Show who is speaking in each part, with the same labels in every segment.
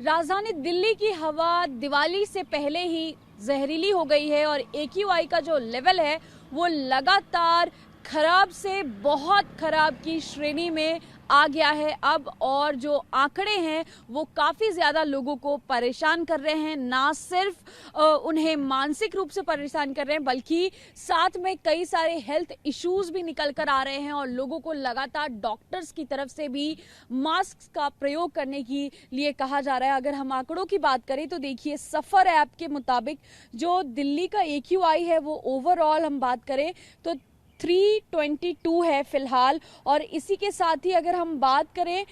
Speaker 1: राजधानी दिल्ली की हवा दिवाली से पहले ही जहरीली हो गई है और AQI का जो लेवल है वो लगातार खराब से बहुत खराब की श्रेणी में आ गया है अब। और जो आंकड़े हैं वो काफ़ी ज़्यादा लोगों को परेशान कर रहे हैं, ना सिर्फ उन्हें मानसिक रूप से परेशान कर रहे हैं बल्कि साथ में कई सारे हेल्थ इश्यूज भी निकल कर आ रहे हैं और लोगों को लगातार डॉक्टर्स की तरफ से भी मास्क का प्रयोग करने के लिए कहा जा रहा है। अगर हम आंकड़ों की बात करें तो देखिए, सफ़र ऐप के मुताबिक जो दिल्ली का AQI है वो ओवरऑल हम बात करें तो 322 है फिलहाल। और इसी के साथ ही अगर हम बात करें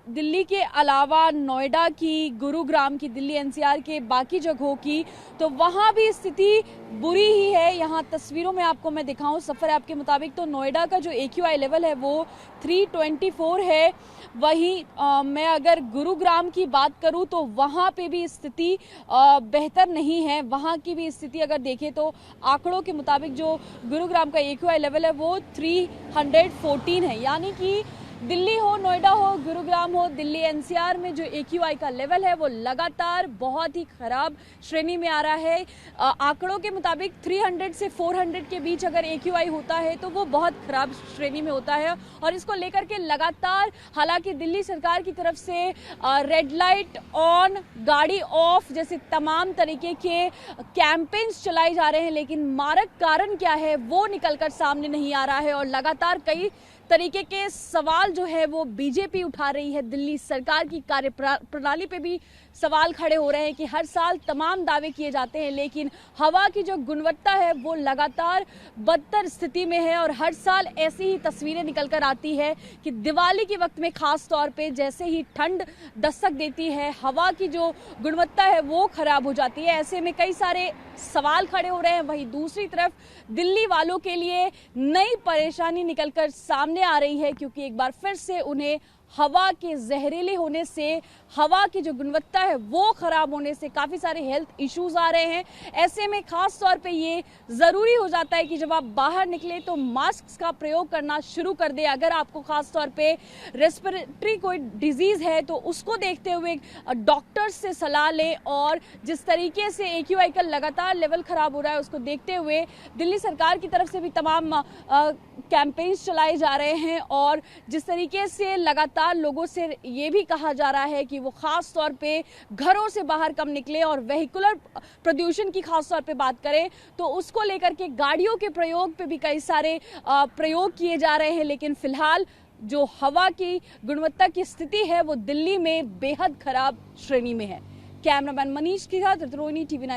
Speaker 1: दिल्ली के अलावा नोएडा की, गुरुग्राम की, दिल्ली NCR के बाकी जगहों की, तो वहाँ भी स्थिति बुरी ही है। यहाँ तस्वीरों में आपको मैं दिखाऊं, सफ़र ऐप के मुताबिक तो नोएडा का जो AQI लेवल है वो 324 है। वहीं मैं अगर गुरुग्राम की बात करूं तो वहाँ पे भी स्थिति बेहतर नहीं है। वहाँ की भी स्थिति अगर देखें तो आंकड़ों के मुताबिक जो गुरुग्राम का AQI लेवल है वो 314 है। यानी कि दिल्ली हो, नोएडा हो, गुरुग्राम हो, दिल्ली NCR में जो AQI का लेवल है वो लगातार बहुत ही खराब श्रेणी में आ रहा है। आंकड़ों के मुताबिक 300 से 400 के बीच अगर AQI होता है तो वो बहुत खराब श्रेणी में होता है। और इसको लेकर के लगातार हालांकि दिल्ली सरकार की तरफ से रेड लाइट ऑन, गाड़ी ऑफ जैसे तमाम तरीके के कैंपेन्स चलाए जा रहे हैं, लेकिन मारक कारण क्या है वो निकलकर सामने नहीं आ रहा है। और लगातार कई तरीके के सवाल जो है वो बीजेपी उठा रही है। दिल्ली सरकार की कार्य प्रणाली पे भी सवाल खड़े हो रहे हैं कि हर साल तमाम दावे किए जाते हैं लेकिन हवा की जो गुणवत्ता है वो लगातार बदतर स्थिति में है। और हर साल ऐसी ही तस्वीरें निकल कर आती है कि दिवाली के वक्त में खास तौर पे जैसे ही ठंड दस्तक देती है, हवा की जो गुणवत्ता है वो खराब हो जाती है। ऐसे में कई सारे सवाल खड़े हो रहे हैं। वहीं दूसरी तरफ दिल्ली वालों के लिए नई परेशानी निकलकर सामने आ रही है क्योंकि एक बार फिर से उन्हें हवा के जहरीले होने से, हवा की जो गुणवत्ता है वो खराब होने से काफ़ी सारे हेल्थ इश्यूज आ रहे हैं। ऐसे में खास तौर पे ये ज़रूरी हो जाता है कि जब आप बाहर निकले तो मास्क का प्रयोग करना शुरू कर दे। अगर आपको खास तौर पे रेस्पिरेटरी कोई डिजीज़ है तो उसको देखते हुए डॉक्टर से सलाह लें। और जिस तरीके से AQI का लगातार लेवल खराब हो रहा है उसको देखते हुए दिल्ली सरकार की तरफ से भी तमाम कैंपेन्स चलाए जा रहे हैं। और जिस तरीके से लगातार लोगों से ये भी कहा जा रहा है कि वो खास तौर पे घरों से बाहर कम निकले और वेहिकुलर प्रदूषण की खास तौर पे बात करें तो उसको लेकर के गाड़ियों के प्रयोग पे भी कई सारे प्रयोग किए जा रहे हैं। लेकिन फिलहाल जो हवा की गुणवत्ता की स्थिति है वो दिल्ली में बेहद खराब श्रेणी में है। कैमरामैन मनीष के साथ रोहिणी, TV9।